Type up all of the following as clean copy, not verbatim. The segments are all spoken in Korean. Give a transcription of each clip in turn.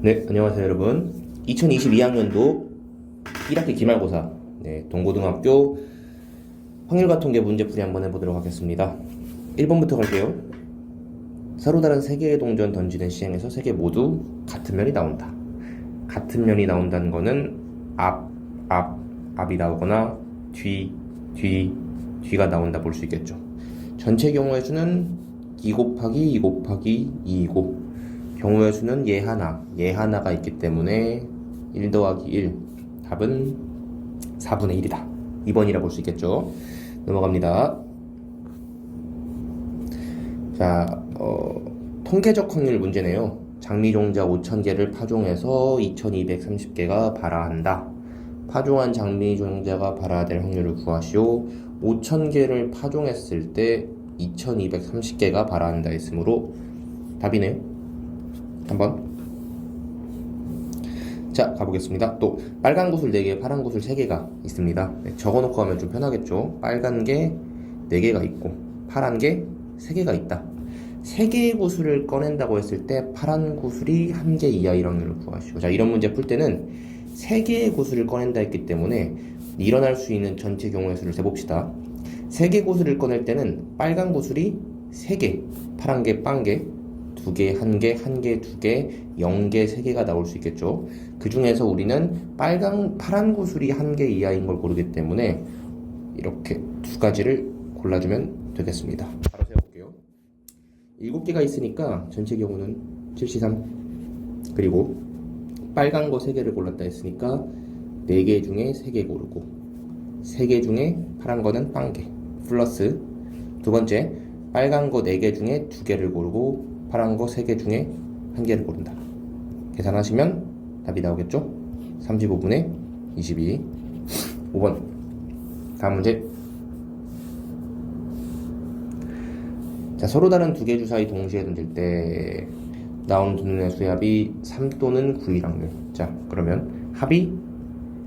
네, 안녕하세요 여러분. 2022학년도 1학기 기말고사 동고등학교 확률과 통계 문제풀이 한번 해보도록 하겠습니다. 1번부터 갈게요. 서로 다른 세 개의 동전 던지는 시행에서 세 개 모두 같은 면이 나온다. 같은 면이 나온다는 거는 앞이 나오거나 뒤가 나온다 볼 수 있겠죠. 전체 경우의 수는 2 곱하기 2 곱하기 2이고 경우의 수는 얘 하나가 있기 때문에 1 더하기 1 답은 4분의 1이다 2번이라 볼 수 있겠죠. 넘어갑니다. 자, 통계적 확률 문제네요. 장미종자 5000개를 파종해서 2230개가 발화한다. 파종한 장미종자가 발화될 확률을 구하시오. 5000개를 파종했을 때 2230개가 발화한다 했으므로 답이네요. 한번 자 가보겠습니다. 또 빨간 구슬 4개 파란 구슬 3개가 있습니다. 적어놓고 하면 좀 편하겠죠. 빨간 게 4개가 있고 파란 게 3개가 있다. 3개의 구슬을 꺼낸다고 했을 때 파란 구슬이 1개 이하일 확률을 구하시고, 자 이런 문제 풀 때는 3개의 구슬을 꺼낸다 했기 때문에 일어날 수 있는 전체 경우의 수를 세봅시다. 3개 구슬을 꺼낼 때는 빨간 구슬이 3개, 파란 게 빵개 2개, 1개, 1개, 2개, 0개, 3개가 나올 수 있겠죠. 그 중에서 우리는 파란 구슬이 1개 이하인 걸 고르기 때문에 이렇게 두 가지를 골라주면 되겠습니다. 바로 세워볼게요. 7개가 있으니까 전체 경우는 7C3. 그리고 빨간 거 3개를 골랐다 했으니까 4개 중에 3개 고르고 3개 중에 파란 거는 빵개 플러스 두 번째 빨간 거 4개 중에 2개를 고르고 파란 거 3개 중에 1개를 고른다. 계산하시면 답이 나오겠죠? 35분의 22. 5번 다음 문제. 자, 서로 다른 두 개 주사위 동시에 던질 때 나오는 두 눈의 수합이 3 또는 9일 확률. 자, 그러면 합이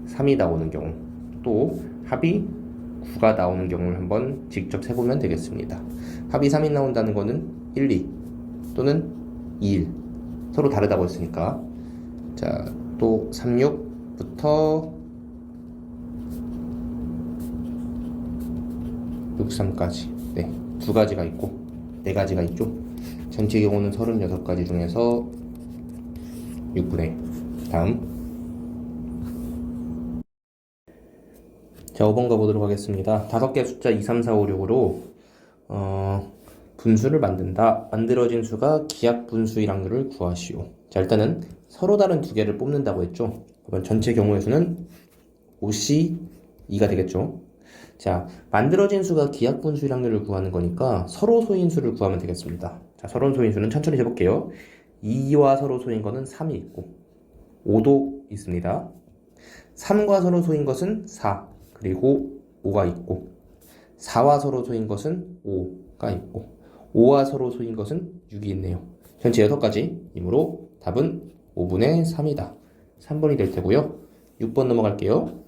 3이 나오는 경우 또 합이 9가 나오는 경우를 한번 직접 세보면 되겠습니다. 합이 3이 나온다는 거는 1, 2 또는 2일 서로 다르다고 했으니까, 자, 또 3, 6부터 6, 3까지 두 가지가 있고 4가지가 있죠. 전체 경우는 36가지 중에서 6분의 1. 다음 자 5번 가보도록 하겠습니다. 5개 숫자 2, 3, 4, 5, 6으로 분수를 만든다. 만들어진 수가 기하 분수일 확률을 구하시오. 자, 일단은 서로 다른 두 개를 뽑는다고 했죠. 그러면 전체 경우의 수는 5C2가 되겠죠. 자, 만들어진 수가 기하 분수일 확률을 구하는 거니까 서로 소인수를 구하면 되겠습니다. 자, 서로 소인수는 천천히 해볼게요. 2와 서로 소인 거는 3이 있고 5도 있습니다. 3과 서로 소인 것은 4 그리고 5가 있고 4와 서로 소인 것은 5가 있고 5와 서로 소인 것은 6이 있네요. 전체 6가지이므로 답은 5분의 3이다. 3번이 될 테고요. 6번 넘어갈게요.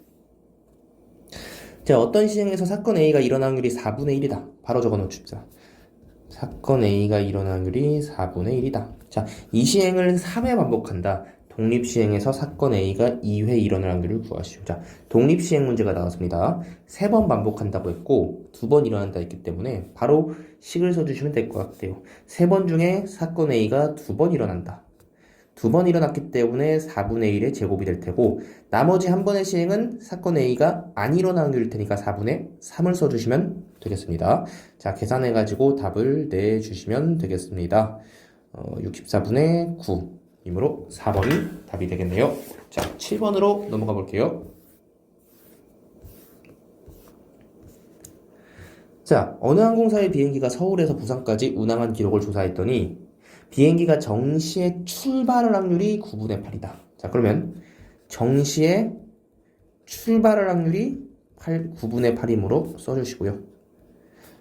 자, 어떤 시행에서 사건 A가 일어날 확률이 4분의 1이다. 바로 적어 놓읍시다. 사건 A가 일어날 확률이 4분의 1이다. 자, 이 시행을 3회 반복한다. 독립시행에서 사건 A가 2회 일어날 확률을 구하시오. 자, 독립시행 문제가 나왔습니다. 3번 반복한다고 했고 2번 일어난다 했기 때문에 바로 식을 써주시면 될 것 같아요. 3번 중에 사건 A가 2번 일어난다. 2번 일어났기 때문에 4분의 1의 제곱이 될 테고 나머지 한 번의 시행은 사건 A가 안 일어난 확률일 테니까 4분의 3을 써주시면 되겠습니다. 자, 계산해가지고 답을 내주시면 되겠습니다. 64분의 9 이므로 4번이 답이 되겠네요. 자, 7번으로 넘어가 볼게요. 자, 어느 항공사의 비행기가 서울에서 부산까지 운항한 기록을 조사했더니 비행기가 정시에 출발할 확률이 9분의 8이다. 자, 그러면 정시에 출발할 확률이 9분의 8이므로 써주시고요.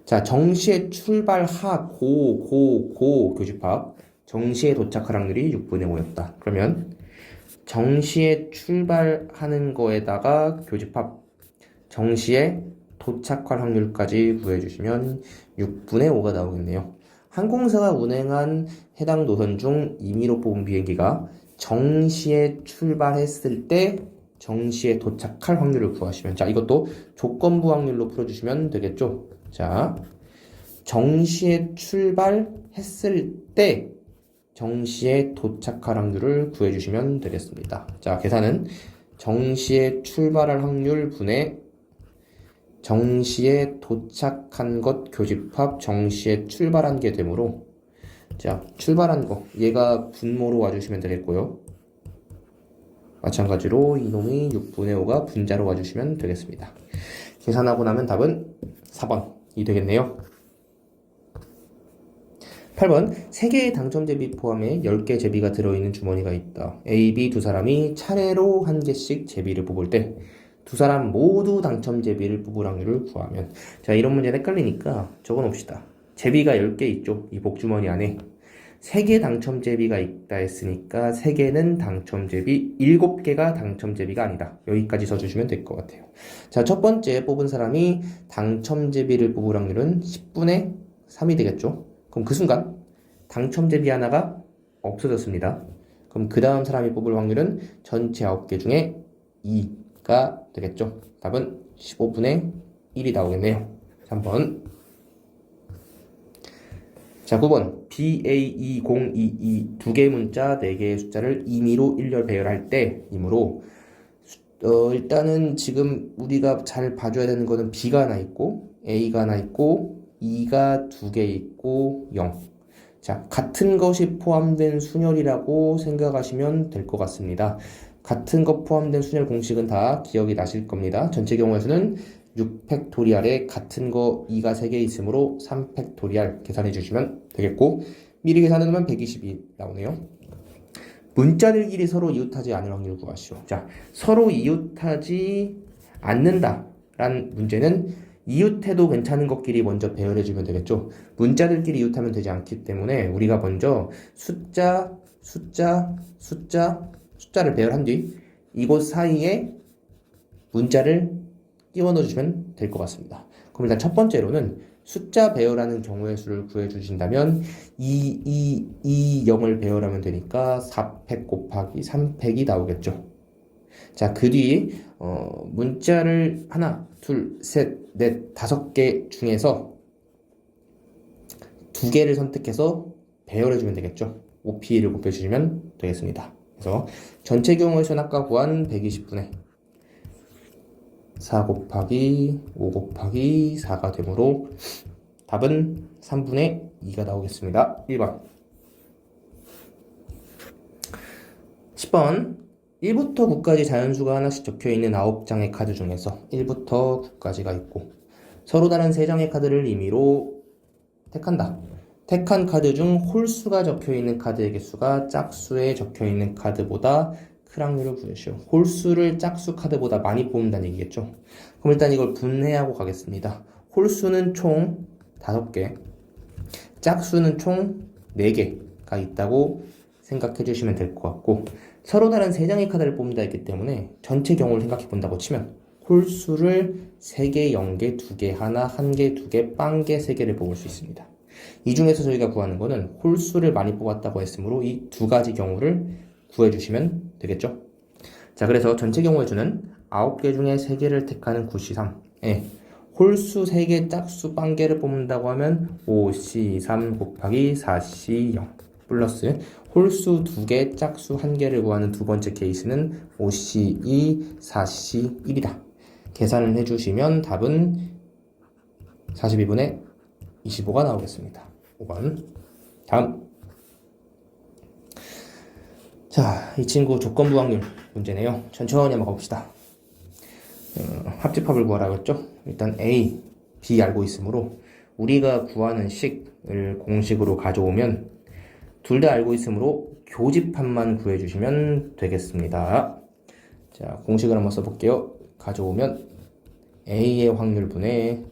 자, 정시에 출발하 고 교집합 정시에 도착할 확률이 6분의 5였다. 그러면 정시에 출발하는 거에다가 교집합 정시에 도착할 확률까지 구해주시면 6분의 5가 나오겠네요. 항공사가 운행한 해당 노선 중 임의로 뽑은 비행기가 정시에 출발했을 때 정시에 도착할 확률을 구하시면, 자, 이것도 조건부 확률로 풀어주시면 되겠죠. 자, 정시에 출발했을 때 정시에 도착할 확률을 구해주시면 되겠습니다. 자, 계산은 정시에 출발할 확률 분의 정시에 도착한 것 교집합 정시에 출발한 게 되므로, 자, 출발한 거 얘가 분모로 와주시면 되겠고요. 마찬가지로 이놈이 6분의 5가 분자로 와주시면 되겠습니다. 계산하고 나면 답은 4번이 되겠네요. 8번, 3개의 당첨 제비 포함해 10개 제비가 들어있는 주머니가 있다. A, B 두 사람이 차례로 한 개씩 제비를 뽑을 때 두 사람 모두 당첨 제비를 뽑을 확률을 구하면, 자, 이런 문제는 헷갈리니까 적어놓읍시다. 제비가 10개 있죠. 이 복주머니 안에 3개 당첨 제비가 있다 했으니까 3개는 당첨 제비, 7개가 당첨 제비가 아니다. 여기까지 써주시면 될 것 같아요. 자, 첫 번째 뽑은 사람이 당첨 제비를 뽑을 확률은 10분의 3이 되겠죠. 그럼 그 순간 당첨 제비 하나가 없어졌습니다. 그럼 그 다음 사람이 뽑을 확률은 전체 9개 중에 2가 되겠죠. 답은 15분의 1이 나오겠네요. 3번. 자, 9번. BA2022 두 개의 문자 4개의 숫자를 임의로 일렬 배열할 때이므로, 일단은 지금 우리가 잘 봐줘야 되는 거는 B가 하나 있고 A가 하나 있고 2가 2개 있고 0. 자, 같은 것이 포함된 순열이라고 생각하시면 될 것 같습니다. 같은 것 포함된 순열 공식은 다 기억이 나실 겁니다. 전체 경우의 수는 6팩토리알에 같은 거 2가 3개 있으므로 3팩토리알 계산해 주시면 되겠고, 미리 계산해놓으면 122 나오네요. 문자들끼리 서로 이웃하지 않을 확률을 구하시오. 자, 서로 이웃하지 않는다 라는 문제는 이웃해도 괜찮은 것끼리 먼저 배열해주면 되겠죠. 문자들끼리 이웃하면 되지 않기 때문에 우리가 먼저 숫자를 배열한 뒤 이곳 사이에 문자를 끼워 넣어주시면 될 것 같습니다. 그럼 일단 첫 번째로는 숫자 배열하는 경우의 수를 구해주신다면 0을 배열하면 되니까 4팩 곱하기 3팩이 나오겠죠. 자, 그 뒤 문자를 하나, 둘, 셋, 넷, 5개 중에서 2개를 선택해서 배열해주면 되겠죠. OP를 곱해주시면 되겠습니다. 그래서 전체 경우의 수는 아까 구한 120분의 4 곱하기 5 곱하기 4가 되므로 답은 3분의 2가 나오겠습니다. 1번. 10번. 1부터 9까지 자연수가 하나씩 적혀있는 9장의 카드 중에서 1부터 9까지가 있고 서로 다른 3장의 카드를 임의로 택한다. 택한 카드 중 홀수가 적혀있는 카드의 개수가 짝수에 적혀있는 카드보다 큰 확률을 구하시오. 홀수를 짝수 카드보다 많이 뽑는다는 얘기겠죠. 그럼 일단 이걸 분해하고 가겠습니다. 홀수는 총 5개, 짝수는 총 4개가 있다고 생각해 주시면 될 것 같고, 서로 다른 3장의 카드를 뽑는다 했기 때문에 전체 경우를 생각해 본다고 치면 홀수를 3개, 0개, 2개, 하나, 1개, 2개, 빵개, 3개를 뽑을 수 있습니다. 이 중에서 저희가 구하는 거는 홀수를 많이 뽑았다고 했으므로 이 2가지 경우를 구해주시면 되겠죠. 자, 그래서 전체 경우의 수는 9개 중에 3개를 택하는 구시상에 홀수 3개 짝수 빵개를 뽑는다고 하면 5C3 곱하기 4C0 플러스 홀수 2개 짝수 1개를 구하는 두 번째 케이스는 5C2 4C1이다. 계산을 해주시면 답은 42분의 25가 나오겠습니다. 5번. 다음. 자, 이 친구 조건부 확률 문제네요. 천천히 한번 가봅시다. 합집합을 구하라고 했죠. 일단 A, B 알고 있으므로 우리가 구하는 식을 공식으로 가져오면 둘 다 알고 있으므로 교집합만 구해주시면 되겠습니다. 자, 공식을 한번 써볼게요. 가져오면 A의 확률분의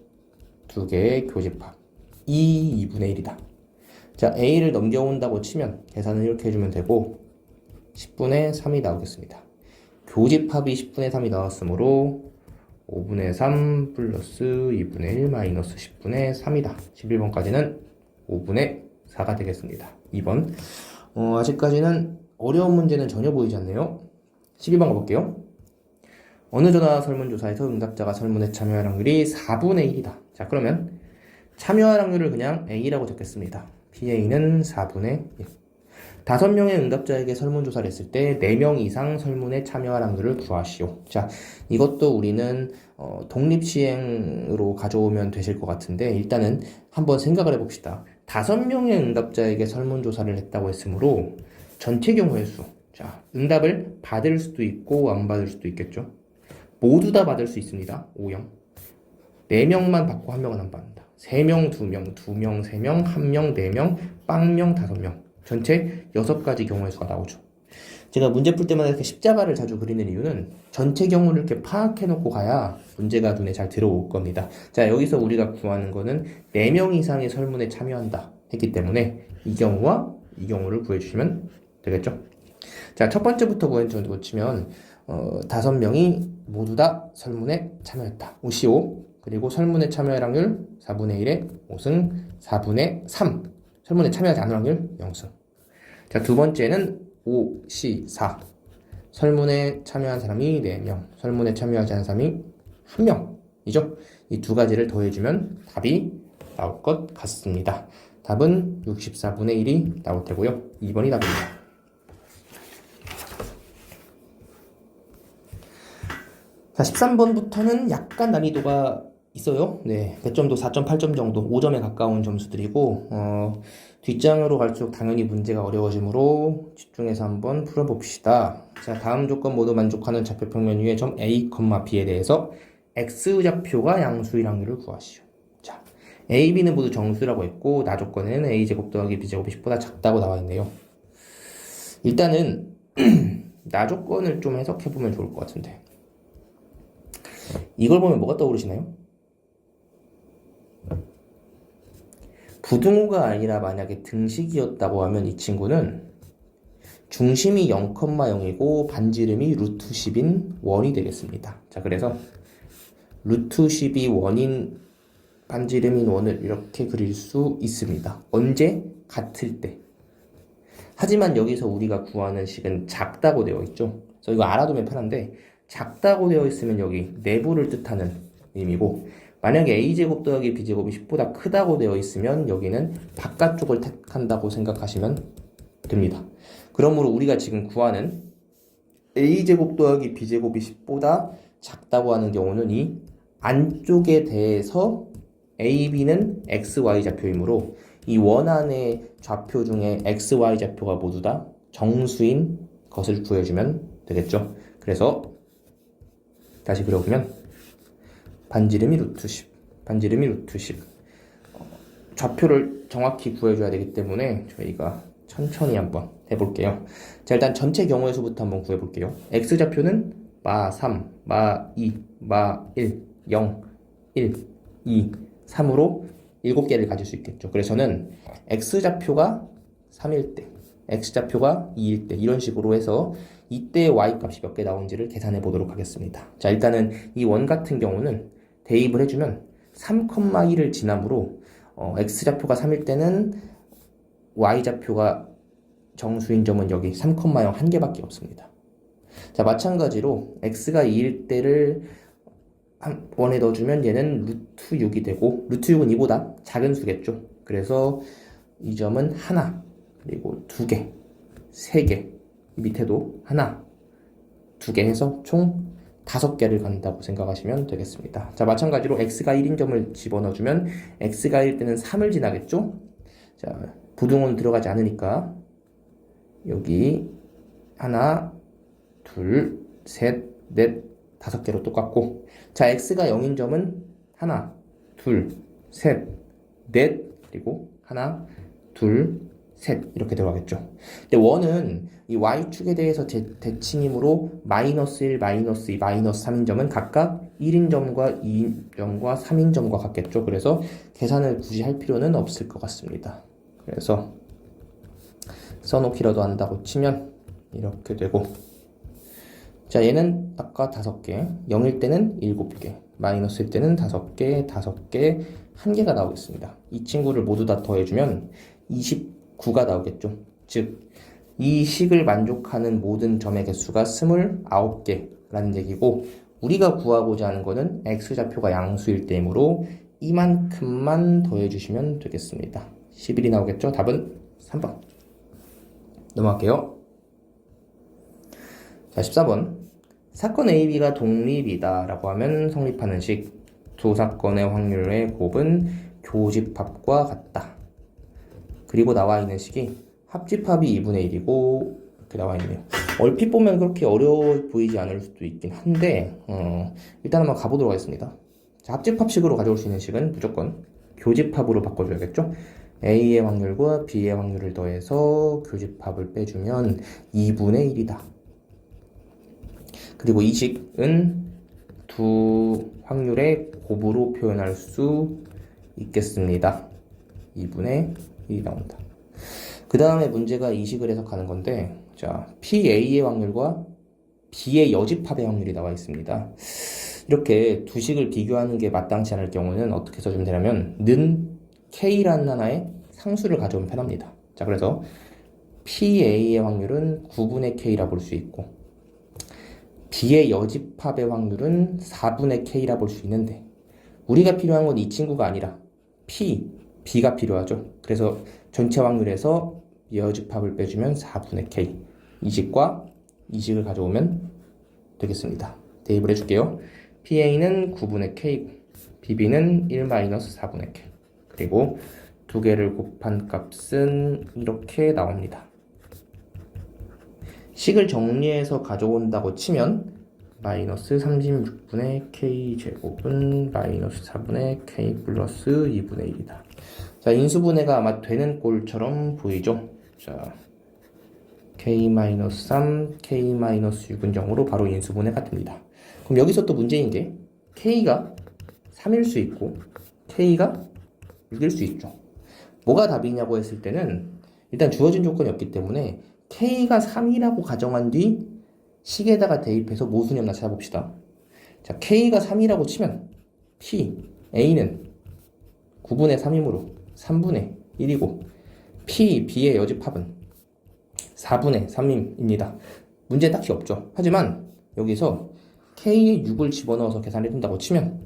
2개의 교집합 2분의 1이다. 자, A를 넘겨온다고 치면 계산을 이렇게 해주면 되고 10분의 3이 나오겠습니다. 교집합이 10분의 3이 나왔으므로 5분의 3 플러스 2분의 1 마이너스 10분의 3이다. 11번까지는 5분의 4가 되겠습니다. 2번. 아직까지는 어려운 문제는 전혀 보이지 않네요. 12번 가볼게요. 어느 전화 설문조사에서 응답자가 설문에 참여할 확률이 4분의 1이다. 자, 그러면 참여할 확률을 그냥 A라고 적겠습니다. PA는 4분의 1. 5명의 응답자에게 설문조사를 했을 때 4명 이상 설문에 참여할 확률을 구하시오. 자, 이것도 우리는 독립시행으로 가져오면 되실 것 같은데 일단은 한번 생각을 해봅시다. 5명의 응답자에게 설문조사를 했다고 했으므로 전체 경우의 수. 자, 응답을 받을 수도 있고 안 받을 수도 있겠죠. 모두 다 받을 수 있습니다. 5형. 4명만 받고 1명은 안 받는다. 3명, 2명, 2명, 3명, 1명, 4명, 빵명, 5명. 전체 6가지 경우의 수가 나오죠. 제가 문제 풀 때마다 이렇게 십자가를 자주 그리는 이유는 전체 경우를 이렇게 파악해 놓고 가야 문제가 눈에 잘 들어올 겁니다. 자, 여기서 우리가 구하는 거는 4명 이상의 설문에 참여한다 했기 때문에 이 경우와 이 경우를 구해주시면 되겠죠. 자, 첫 번째부터 구해주고 치면 5명이 모두 다 설문에 참여했다. 55. 그리고 설문에 참여할 확률 4분의 1에 5승 4분의 3. 설문에 참여하지 않을 확률 0승. 자, 두 번째는 5, C, 4. 설문에 참여한 사람이 4명, 설문에 참여하지 않은 사람이 1명이죠. 이 두 가지를 더해주면 답이 나올 것 같습니다. 답은 64분의 1이 나올 테고요. 2번이 답입니다. 자, 13번부터는 약간 난이도가 있어요. 네, 배점도 4.8점 정도, 5점에 가까운 점수들이고 뒷장으로 갈수록 당연히 문제가 어려워지므로 집중해서 한번 풀어봅시다. 자, 다음 조건 모두 만족하는 좌표평면 위의 점 A, B에 대해서 X좌표가 양수일 확률을 구하시오. 자, A, B는 모두 정수라고 했고 나 조건에는 A제곱 더하기 B제곱이 10보다 작다고 나와 있네요. 일단은 나 조건을 좀 해석해보면 좋을 것 같은데 이걸 보면 뭐가 떠오르시나요? 부등호가 아니라 만약에 등식이었다고 하면 이 친구는 중심이 0,0이고 반지름이 루트 10인 원이 되겠습니다. 자, 그래서 루트 10이 원인 반지름인 원을 이렇게 그릴 수 있습니다. 언제? 같을 때. 하지만 여기서 우리가 구하는 식은 작다고 되어 있죠. 그래서 이거 알아두면 편한데 작다고 되어 있으면 여기 내부를 뜻하는 의미고 만약에 A제곱 더하기 B제곱이 10보다 크다고 되어 있으면 여기는 바깥쪽을 택한다고 생각하시면 됩니다. 그러므로 우리가 지금 구하는 A제곱 더하기 B제곱이 10보다 작다고 하는 경우는 이 안쪽에 대해서 A, B는 X, Y 좌표이므로 이 원안의 좌표 중에 X, Y 좌표가 모두 다 정수인 것을 구해주면 되겠죠. 그래서 다시 그려보면 반지름이 루트 10, 반지름이 루트 10. 좌표를 정확히 구해줘야 되기 때문에 저희가 천천히 한번 해볼게요. 자, 일단 전체 경우의 수부터 한번 구해볼게요. X좌표는 마 3, 마 2, 마 1, 0, 1, 2, 3으로 7개를 가질 수 있겠죠. 그래서 저는 X좌표가 3일 때, X좌표가 2일 때 이런 식으로 해서 이때 Y값이 몇 개 나온지를 계산해 보도록 하겠습니다. 자, 일단은 이 원 같은 경우는 대입을 해주면 3,1을 지나므로 X좌표가 3일 때는 Y좌표가 정수인 점은 여기 3,0 한 개밖에 없습니다. 자, 마찬가지로 X가 2일 때를 원에 넣어주면 얘는 루트 6이 되고 루트 6은 이보다 작은 수겠죠. 그래서 이 점은 하나, 그리고 2개, 3개, 밑에도 하나, 2개 해서 총 5개를 간다고 생각하시면 되겠습니다. 자, 마찬가지로 X가 1인 점을 집어넣어주면 X가 1일 때는 3을 지나겠죠? 자, 부등호는 들어가지 않으니까 여기 하나, 둘, 셋, 넷, 5개로 똑같고 자, X가 0인 점은 하나, 둘, 셋, 넷, 그리고 하나, 둘, 셋 이렇게 들어가겠죠. 근데 원은 이 y축에 대해서 대칭이므로 마이너스 1, 마이너스 2, 마이너스 3인 점은 각각 1인 점과 2인 점과 3인 점과 같겠죠. 그래서 계산을 굳이 할 필요는 없을 것 같습니다. 그래서 써놓기라도 한다고 치면 이렇게 되고 자, 얘는 아까 5개, 0일 때는 7개, 마이너스일 때는 5개, 5개, 1개가 나오겠습니다. 이 친구를 모두 다 더해주면 29가 나오겠죠. 즉, 이 식을 만족하는 모든 점의 개수가 29개라는 얘기고, 우리가 구하고자 하는 거는 x좌표가 양수일 때이므로 이만큼만 더해주시면 되겠습니다. 11이 나오겠죠? 답은 3번. 넘어갈게요. 자, 14번. 사건 A, B가 독립이다 라고 하면 성립하는 식. 두 사건의 확률의 곱은 교집합과 같다. 그리고 나와 있는 식이 합집합이 2분의 1이고 이렇게 나와 있네요. 얼핏 보면 그렇게 어려워 보이지 않을 수도 있긴 한데 일단 한번 가보도록 하겠습니다. 자, 합집합식으로 가져올 수 있는 식은 무조건 교집합으로 바꿔줘야겠죠. A의 확률과 B의 확률을 더해서 교집합을 빼주면 2분의 1이다. 그리고 이 식은 두 확률의 곱으로 표현할 수 있겠습니다. 2분의 1이 나온다. 그 다음에 문제가 이 식을 해석하는 건데, 자, PA의 확률과 B의 여집합의 확률이 나와 있습니다. 이렇게 두 식을 비교하는 게 마땅치 않을 경우는 어떻게 써주면 되냐면, 는 K라는 하나의 상수를 가져오면 편합니다. 자, 그래서 PA의 확률은 9분의 K라 볼 수 있고, B의 여집합의 확률은 4분의 K라 볼 수 있는데, 우리가 필요한 건 이 친구가 아니라 B가 필요하죠. 그래서 전체 확률에서 여집합을 빼주면 4분의 K. 이 식과 이 식을 가져오면 되겠습니다. 대입을 해줄게요. PA는 9분의 K, BB는 1-4분의 K. 그리고 두 개를 곱한 값은 이렇게 나옵니다. 식을 정리해서 가져온다고 치면 마이너스 36분의 K제곱은 마이너스 4분의 K 플러스 2분의 1이다. 자, 인수분해가 아마 되는 꼴처럼 보이죠? 자, K-3, K-6은 0으로 바로 인수분해가 됩니다. 그럼 여기서 또 문제인 게 K가 3일 수 있고 K가 6일 수 있죠. 뭐가 답이냐고 했을 때는 일단 주어진 조건이 없기 때문에 K가 3이라고 가정한 뒤 식에다가 대입해서 모순이었나 찾아봅시다. 자, K가 3이라고 치면 P, A는 9분의 3이므로 3분의 1이고 P, B의 여집합은 4분의 3입니다. 문제 딱히 없죠. 하지만 여기서 K에 6을 집어넣어서 계산을 해준다고 치면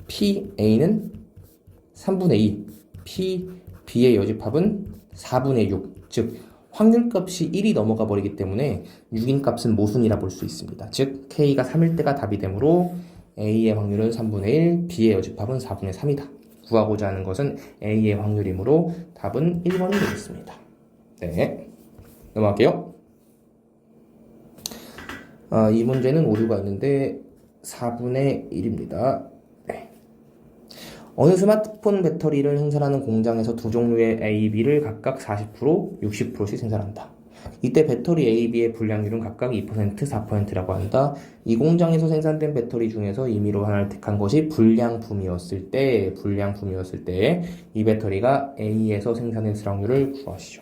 P, A는 3분의 2, P, B의 여집합은 4분의 6, 즉 확률값이 1이 넘어가 버리기 때문에 6인 값은 모순이라 볼 수 있습니다. 즉 K가 3일 때가 답이 되므로 A의 확률은 3분의 1, B의 여집합은 4분의 3이다. 구하고자 하는 것은 A의 확률이므로 답은 1번이 되겠습니다. 네, 넘어갈게요. 이 문제는 오류가 있는데 4분의 1입니다. 네. 어느 스마트폰 배터리를 생산하는 공장에서 두 종류의 A, B를 각각 40%, 60%씩 생산한다. 이때 배터리 A, B의 분량률은 각각 2%, 4%라고 한다. 이 공장에서 생산된 배터리 중에서 임의로 하나를 택한 것이 불량품이었을 때 이 배터리가 A에서 생산된 수량률을 구하시죠.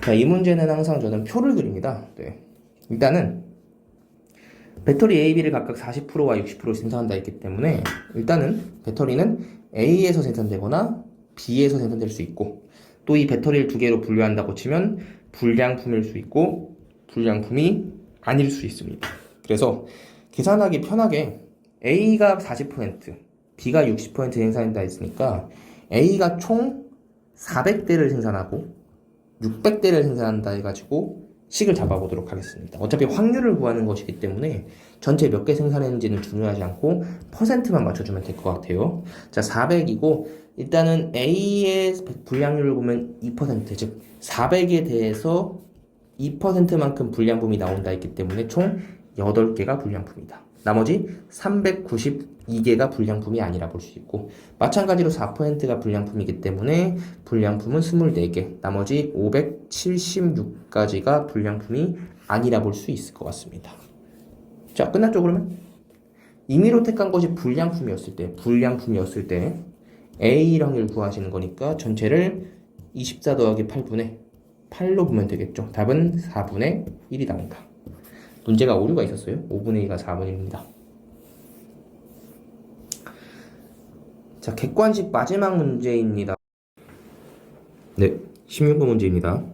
자, 이 문제는 항상 저는 표를 그립니다. 네. 일단은 배터리 A, B를 각각 40%와 60% 생산한다 했기 때문에 일단은 배터리는 A에서 생산되거나 B에서 생산될 수 있고 또 이 배터리를 두 개로 분류한다고 치면 불량품일 수 있고 불량품이 아닐 수 있습니다. 그래서 계산하기 편하게 A가 40%, B가 60% 생산한다 했으니까 A가 총 400대를 생산하고 600대를 생산한다 해가지고 식을 잡아보도록 하겠습니다. 어차피 확률을 구하는 것이기 때문에 전체 몇 개 생산했는지는 중요하지 않고 퍼센트만 맞춰주면 될 것 같아요. 자, 400이고 일단은 A의 불량률을 보면 2%, 즉 400에 대해서 2%만큼 불량품이 나온다 했기 때문에 총 8개가 불량품이다. 나머지 392개가 불량품이 아니라 볼 수 있고 마찬가지로 4%가 불량품이기 때문에 불량품은 24개, 나머지 576가지가 불량품이 아니라 볼 수 있을 것 같습니다. 자, 끝났죠 그러면? 임의로 택한 것이 불량품이었을 때 A 확률 구하시는 거니까 전체를 24 더하기 8분의 8로 보면 되겠죠. 답은 4분의 1이 나온다. 문제가 오류가 있었어요. 5분의 2가 4분입니다. 자, 객관식 마지막 문제입니다. 네, 16번 문제입니다.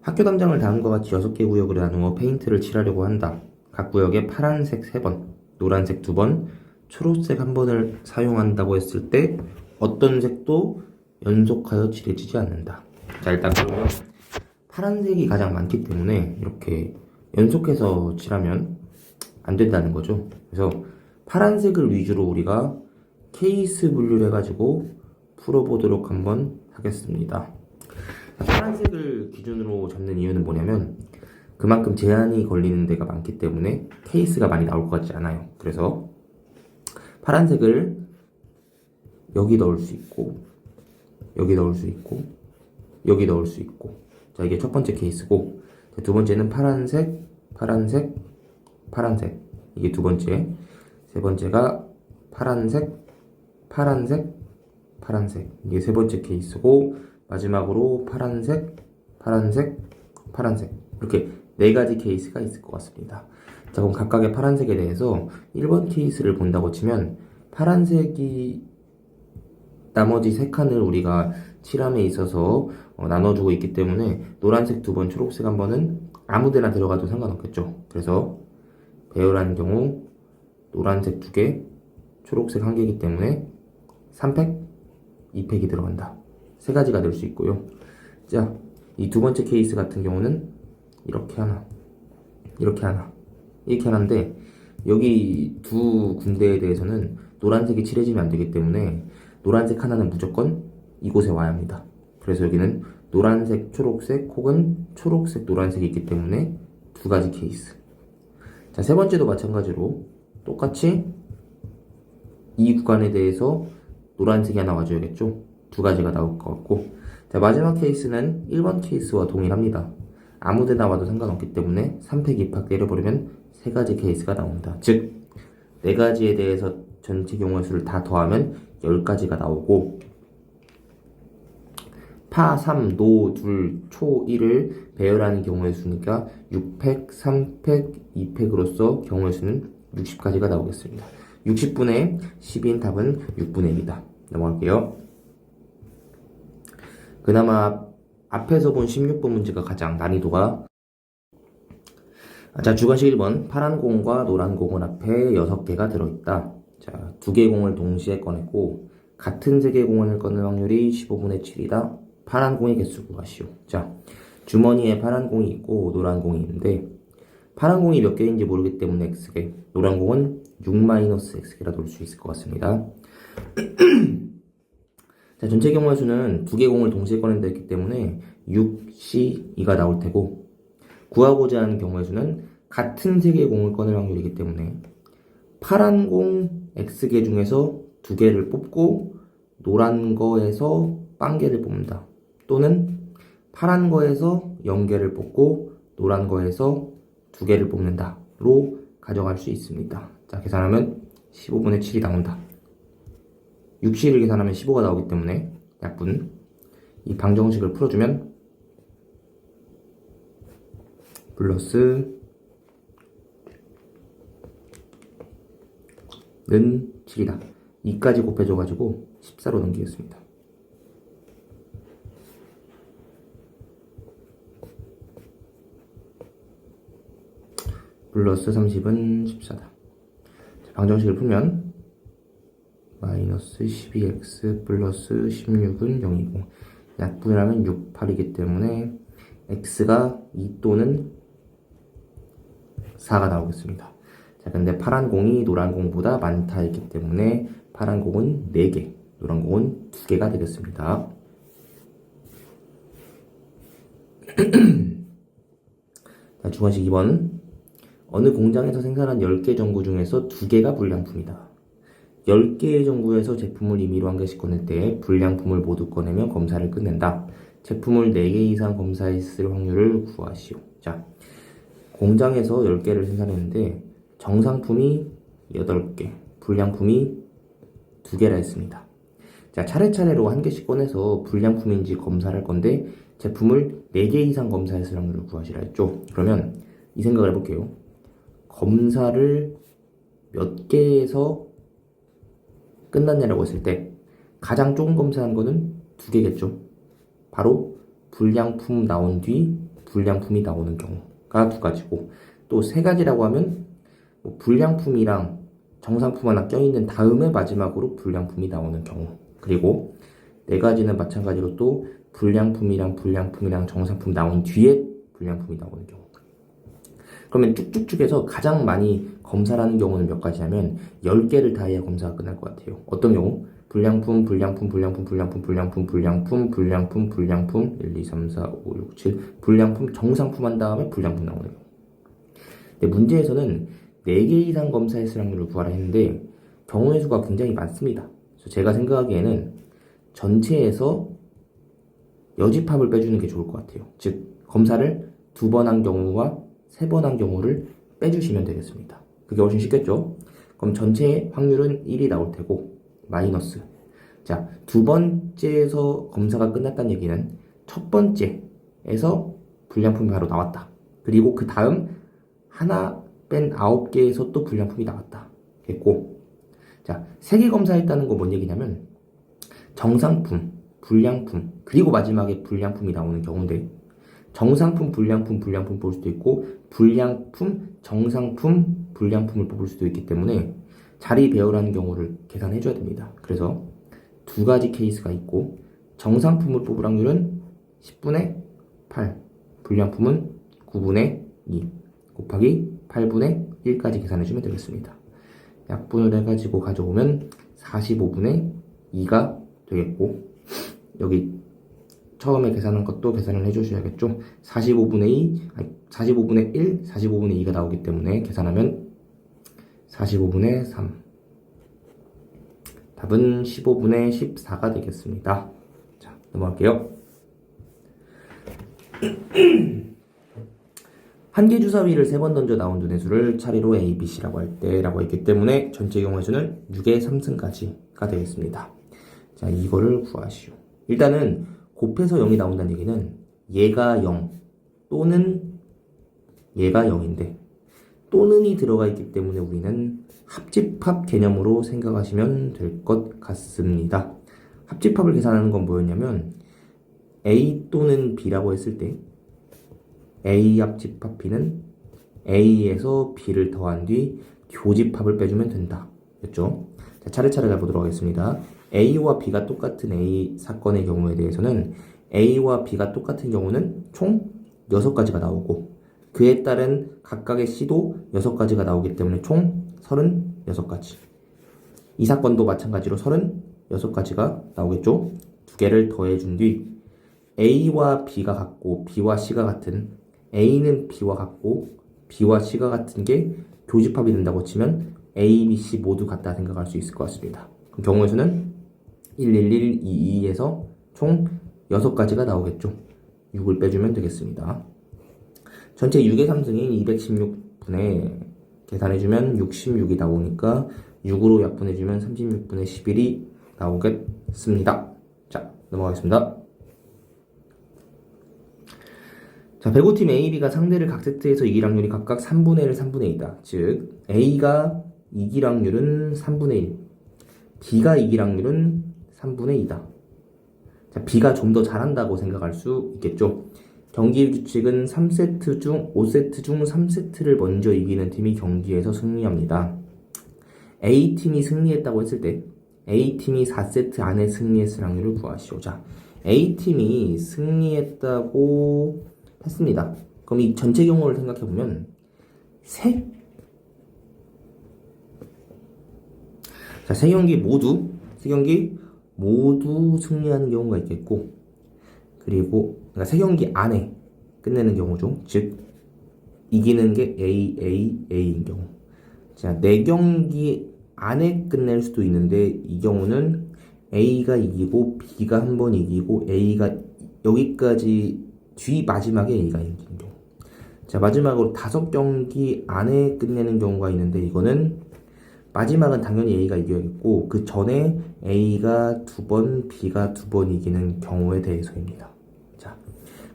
학교 담장을 다음과 같이 6개 구역으로 나누어 페인트를 칠하려고 한다. 각 구역에 파란색 3번, 노란색 2번, 초록색 1번을 사용한다고 했을 때 어떤 색도 연속하여 칠해지지 않는다. 자, 일단 그러면 파란색이 가장 많기 때문에 이렇게 연속해서 칠하면 안 된다는 거죠. 그래서 파란색을 위주로 우리가 케이스 분류를 해가지고 풀어보도록 한번 하겠습니다. 파란색을 기준으로 잡는 이유는 뭐냐면 그만큼 제한이 걸리는 데가 많기 때문에 케이스가 많이 나올 것 같지 않아요. 그래서 파란색을 여기 넣을 수 있고, 여기 넣을 수 있고, 여기 넣을 수 있고. 자, 이게 첫 번째 케이스고, 자, 두 번째는 파란색, 파란색, 파란색. 이게 두 번째. 세 번째가 파란색, 파란색, 파란색. 이게 세 번째 케이스고, 마지막으로 파란색, 파란색, 파란색. 이렇게 네 가지 케이스가 있을 것 같습니다. 자, 그럼 각각의 파란색에 대해서 1번 케이스를 본다고 치면 파란색이 나머지 3칸을 우리가 칠함에 있어서 나눠주고 있기 때문에 노란색 2번, 초록색 1번은 아무데나 들어가도 상관없겠죠. 그래서 배열하는 경우 노란색 2개, 초록색 1개이기 때문에 3팩, 2팩이 들어간다. 3가지가 될 수 있고요. 자, 이 두 번째 케이스 같은 경우는 이렇게 하나, 이렇게 하나, 이렇게 하나인데 여기 두 군데에 대해서는 노란색이 칠해지면 안 되기 때문에 노란색 하나는 무조건 이곳에 와야 합니다. 그래서 여기는 노란색, 초록색 혹은 초록색, 노란색이 있기 때문에 2가지 케이스. 자, 세 번째도 마찬가지로 똑같이 이 구간에 대해서 노란색이 하나 와줘야겠죠. 2가지가 나올 것 같고, 자, 마지막 케이스는 1번 케이스와 동일합니다. 아무데나 와도 상관없기 때문에 3팩, 2팩 때려버리면 3가지 케이스가 나온다. 즉 4가지에 대해서 전체 경우의 수를 다 더하면 10가지가 나오고, 파, 3, 노, 2, 초, 1을 배열하는 경우의 수니까 6팩, 3팩, 2팩으로서 경우의 수는 60가지가 나오겠습니다. 60분의 10인 답은 6분의 1이다. 넘어갈게요. 그나마 앞에서 본 16번 문제가 가장 난이도가, 자, 주관식 1번 파란 공과 노란 공은 앞에 6개가 들어있다. 자, 2개의 공을 동시에 꺼냈고 같은 색의 공을 꺼낼 확률이 15분의 7이다. 파란 공의 개수 구하시오. 자, 주머니에 파란 공이 있고 노란 공이 있는데 파란 공이 몇 개인지 모르기 때문에 X개, 노란 공은 6-X개라 놓을 수 있을 것 같습니다. 자, 전체 경우의 수는 2개 공을 동시에 꺼낸다 했기 때문에 6C2가 나올 테고, 구하고자 하는 경우의 수는 같은 색의 공을 꺼낼 확률이기 때문에 파란 공 X개 중에서 2개를 뽑고 노란 거에서 빵개를 뽑는다. 또는 파란 거에서 0개를 뽑고 노란 거에서 2개를 뽑는다. 로 가져갈 수 있습니다. 자, 계산하면 15분의 7이 나온다. 6C를 계산하면 15가 나오기 때문에 약분. 이 방정식을 풀어주면 플러스 는 7이다. 2까지 곱해줘가지고 14로 넘기겠습니다. 플러스 30은 14다. 방정식을 풀면 마이너스 12x 플러스 16은 0이고 약분을 하면 6, 8이기 때문에 x가 2 또는 4가 나오겠습니다. 자, 근데 파란 공이 노란 공보다 많다 했기 때문에 파란 공은 4개, 노란 공은 2개가 되겠습니다. 자, 주관식 2번. 어느 공장에서 생산한 10개 전구 중에서 2개가 불량품이다. 10개의 전구에서 제품을 임의로 한 개씩 꺼낼 때 불량품을 모두 꺼내면 검사를 끝낸다. 제품을 4개 이상 검사했을 확률을 구하시오. 자, 공장에서 10개를 생산했는데 정상품이 8개, 불량품이 2개라 했습니다. 자, 차례차례로 한 개씩 꺼내서 불량품인지 검사를 할 건데 제품을 4개 이상 검사했을 확률을 구하시라 했죠. 그러면 이 생각을 해볼게요. 검사를 몇 개에서 끝났냐라고 했을 때 가장 조금 검사한 거는 2개겠죠. 바로 불량품 나온 뒤 불량품이 나오는 경우가 두 가지고, 또 세 가지라고 하면 뭐 불량품이랑 정상품 하나 껴있는 다음에 마지막으로 불량품이 나오는 경우, 그리고 네 가지는 마찬가지로 또 불량품이랑 정상품 나온 뒤에 불량품이 나오는 경우. 그러면 쭉쭉쭉해서 가장 많이 검사를 하는 경우는 몇 가지냐면 10개를 다 해야 검사가 끝날 것 같아요. 어떤 경우? 불량품 1, 2, 3, 4, 5, 6, 7 불량품 정상품 한 다음에 불량품 나오는 경우. 근데 문제에서는 4개 이상 검사의 수량률을 구하라 했는데 경우의 수가 굉장히 많습니다. 그래서 제가 생각하기에는 전체에서 여집합을 빼주는 게 좋을 것 같아요. 즉 검사를 2번 한 경우와 3번 한 경우를 빼주시면 되겠습니다. 그게 훨씬 쉽겠죠? 그럼 전체 확률은 1이 나올 테고 마이너스. 자, 두 번째에서 검사가 끝났다는 얘기는 첫 번째에서 불량품이 바로 나왔다. 그리고 그 다음 하나 뺀 9개에서 또 불량품이 나왔다. 됐고, 자, 3개 검사했다는 거 뭔 얘기냐면 정상품, 불량품, 그리고 마지막에 불량품이 나오는 경우인데, 정상품, 불량품 볼 수도 있고 불량품, 정상품, 불량품을 뽑을 수도 있기 때문에 자리 배열하는 경우를 계산해줘야 됩니다. 그래서 두 가지 케이스가 있고, 정상품을 뽑을 확률은 10분의 8, 불량품은 9분의 2 곱하기 8분의 1까지 계산해주면 되겠습니다. 약분을 해가지고 가져오면 45분의 2가 되겠고, 여기 처음에 계산한 것도 계산을 해주셔야겠죠. 45분의 2, 45분의 1, 45분의 2가 나오기 때문에 계산하면 45분의 3. 답은 15분의 14가 되겠습니다. 자, 넘어갈게요. 한 개 주사위를 3번 던져 나온 눈의 수를 차례로 A, B, C라고 할 때라고 했기 때문에 전체 경우의 수는 6의 3승까지가 되겠습니다. 자, 이거를 구하시오. 일단은 곱해서 0이 나온다는 얘기는 얘가 0 또는 얘가 0인데 또는이 들어가 있기 때문에 우리는 합집합 개념으로 생각하시면 될 것 같습니다. 합집합을 계산하는 건 뭐였냐면 A 또는 B라고 했을 때 A 합집합 B는 A에서 B를 더한 뒤 교집합을 빼주면 된다. 됐죠? 자, 차례차례 가보도록 하겠습니다. A와 B가 똑같은 A 사건의 경우에 대해서는 A와 B가 똑같은 경우는 총 6가지가 나오고, 그에 따른 각각의 C도 6가지가 나오기 때문에 총 36가지. 이 사건도 마찬가지로 36가지가 나오겠죠? 두 개를 더해준 뒤 A와 B가 같고 B와 C가 같은, A는 B와 같고 B와 C가 같은 게 교집합이 된다고 치면 A, B, C 모두 같다 생각할 수 있을 것 같습니다. 그럼 경우의 수는 111, 22에서 총 6가지가 나오겠죠. 6을 빼주면 되겠습니다. 전체 6의 3승인 216분에 계산해주면 66이 나오니까 6으로 약분해주면 36분의 11이 나오겠습니다. 자, 넘어가겠습니다. 자, 배구팀 A, B가 상대를 각 세트에서 이길 확률이 각각 3분의 1, 3분의 2다. 즉, A가 이길 확률은 3분의 1, B가 이길 확률은 3분의 2다. 자, B가 좀 더 잘한다고 생각할 수 있겠죠. 경기 규칙은 3세트 중 5세트 중 3세트를 먼저 이기는 팀이 경기에서 승리합니다. A팀이 승리했다고 했을 때 A팀이 4세트 안에 승리했을 확률을 구하시오. 자, A팀이 승리했다고 했습니다. 그럼 이 전체 경우를 생각해보면 세 경기 모두 승리하는 경우가 있겠고, 그리고 그러니까 3경기 안에 끝내는 경우죠. 즉 이기는 게 A인 경우. 자, 4경기 안에 끝낼 수도 있는데 이 경우는 A가 이기고 B가 한 번 이기고 A가 여기까지 뒤 마지막에 A가 이긴 경우. 자, 마지막으로 5경기 안에 끝내는 경우가 있는데 이거는 마지막은 당연히 A가 이겨야겠고 그 전에 A가 2번, B가 2번 이기는 경우에 대해서입니다. 자,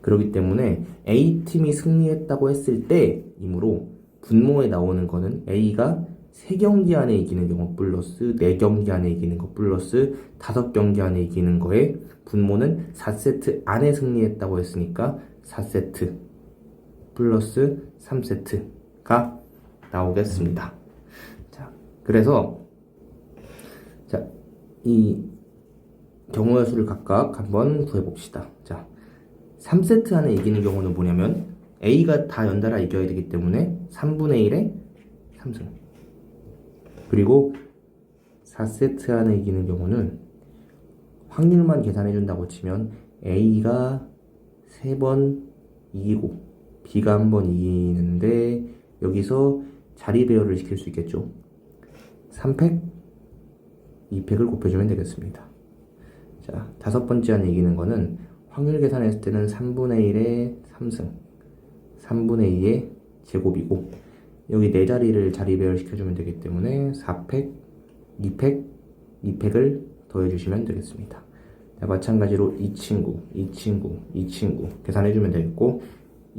그렇기 때문에 A팀이 승리했다고 했을 때 이므로 분모에 나오는 거는 A가 3경기 안에 이기는 경우 플러스 4경기 안에 이기는 거 플러스 5경기 안에 이기는 거의 분모는 4세트 안에 승리했다고 했으니까 4세트 플러스 3세트가 나오겠습니다. 자, 그래서 자, 이 경우의 수를 각각 한번 구해봅시다. 자, 3세트 안에 이기는 경우는 뭐냐면 A가 다 연달아 이겨야 되기 때문에 3분의 1에 3승. 그리고 4세트 안에 이기는 경우는 확률만 계산해준다고 치면 A가 3번 이기고 B가 1번 이기는데 여기서 자리 배열을 시킬 수 있겠죠. 3팩, 2팩을 곱해주면 되겠습니다. 자, 5번째 안에 이기는 거는 확률 계산했을 때는 3분의 1에 3승, 3분의 2의 제곱이고 여기 4자리를 자리 배열 시켜주면 되기 때문에 4팩, 2팩, 2팩을 더해주시면 되겠습니다. 자, 마찬가지로 이 친구 계산해주면 되겠고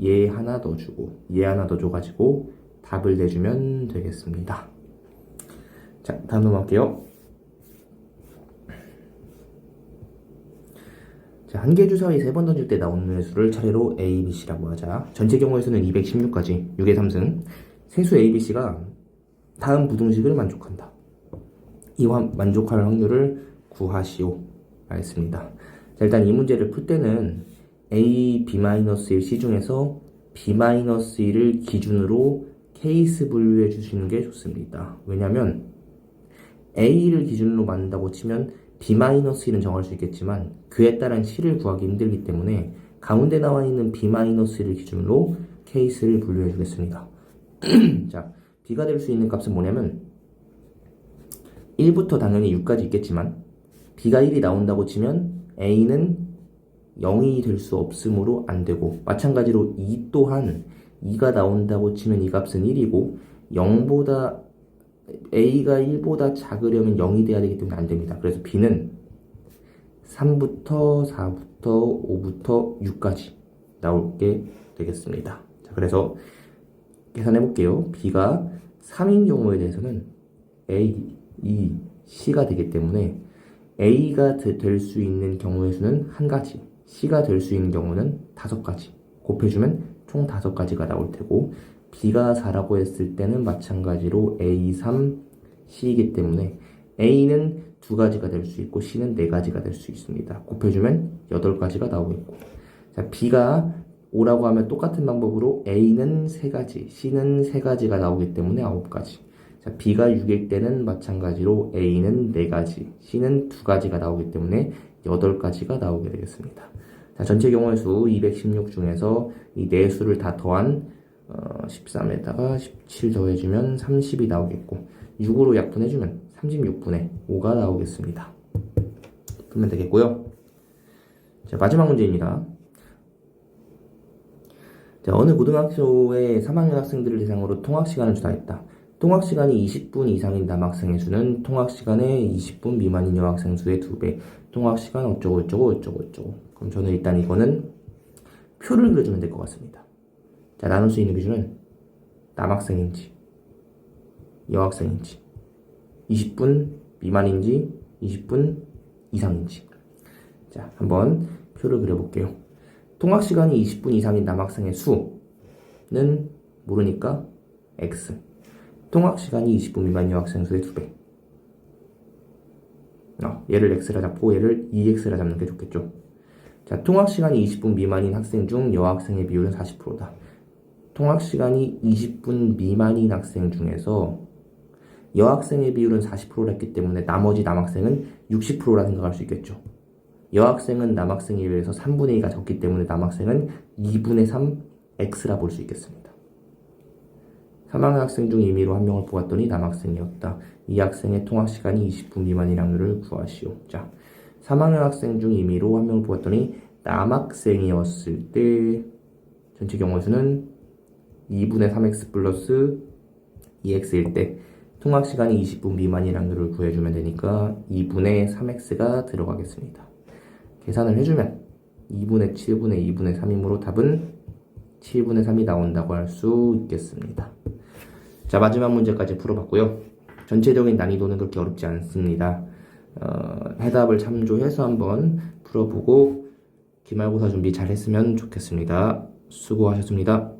얘 하나 더 주고 얘 하나 더 줘가지고 답을 내주면 되겠습니다. 자, 다음 넘어갈게요. 자, 한 개 주사위 3번 던질 때 나오는 횟수를 차례로 A, B, C라고 하자. 전체 경우의 수는 216까지 6의 3승. 세수 A, B, C가 다음 부등식을 만족한다. 이와 만족할 확률을 구하시오. 알겠습니다. 자, 일단 이 문제를 풀 때는 A, B-1 C 중에서 B-1을 기준으로 케이스 분류해 주시는 게 좋습니다. 왜냐면 A를 기준으로 만든다고 치면 B-1은 정할 수 있겠지만 그에 따른 C를 구하기 힘들기 때문에 가운데 나와 있는 B-1를 기준으로 케이스를 분류해 주겠습니다. 자, B가 될 수 있는 값은 뭐냐면 1부터 당연히 6까지 있겠지만 B가 1이 나온다고 치면 A는 0이 될 수 없으므로 안 되고 마찬가지로 2 또한 2가 나온다고 치면 이 값은 1이고 0보다 A가 1보다 작으려면 0이 돼야 되기 때문에 안 됩니다. 그래서 B는 3부터 4부터 5부터 6까지 나올게 되겠습니다. 자, 그래서 계산해 볼게요. B가 3인 경우에 대해서는 A, E, C가 되기 때문에 A가 될 수 있는 경우의 수는 한 가지, C가 될 수 있는 경우는 5가지. 곱해주면 총 5가지가 나올 테고 B가 4라고 했을 때는 마찬가지로 A, 3, C이기 때문에 A는 2가지가 될 수 있고 C는 4가지가 될 수 있습니다. 곱해주면 8가지가 나오겠고 자, B가 5라고 하면 똑같은 방법으로 A는 3가지, C는 3가지가 나오기 때문에 9가지. 자, B가 6일 때는 마찬가지로 A는 4가지, C는 2가지가 나오기 때문에 8가지가 나오게 되겠습니다. 자, 전체 경우의 수 216 중에서 이 4수를 다 더한 13에다가 17 더해주면 30이 나오겠고 6으로 약분해주면 36분의 5가 나오겠습니다. 풀면 되겠고요. 자, 마지막 문제입니다. 자, 어느 고등학교의 3학년 학생들을 대상으로 통학시간을 조사했다. 통학시간이 20분 이상인 남학생의 수는 통학시간의 20분 미만인 여학생 수의 2배. 통학시간 어쩌고. 그럼 저는 일단 이거는 표를 그려주면 될 것 같습니다. 자, 나눌 수 있는 기준은 남학생인지 여학생인지 20분 미만인지 20분 이상인지. 자, 한번 표를 그려볼게요. 통학시간이 20분 이상인 남학생의 수는 모르니까 X. 통학시간이 20분 미만 여학생 수의 2배. 얘를 X라 잡고 얘를 2X라 잡는 게 좋겠죠. 자, 통학시간이 20분 미만인 학생 중 여학생의 비율은 40%다. 통학시간이 20분 미만인 학생 중에서 여학생의 비율은 40%라 했기 때문에 나머지 남학생은 60%라 생각할 수 있겠죠. 여학생은 남학생에 비해서 3분의 2가 적기 때문에 남학생은 2분의 3 X라 볼 수 있겠습니다. 3학년 학생 중 임의로 한 명을 뽑았더니 남학생이었다. 이 학생의 통학시간이 20분 미만인 확률을 구하시오. 자, 3학년 학생 중 임의로 한 명을 뽑았더니 남학생이었을 때 전체 경우의 수는 2분의 3x 플러스 2x일 때 통학시간이 20분 미만인 확률을 구해주면 되니까 2분의 3x가 들어가겠습니다. 계산을 해주면 2분의 7분의 2분의 3이므로 답은 7분의 3이 나온다고 할 수 있겠습니다. 자, 마지막 문제까지 풀어봤고요. 전체적인 난이도는 그렇게 어렵지 않습니다. 해답을 참조해서 한번 풀어보고 기말고사 준비 잘 했으면 좋겠습니다. 수고하셨습니다.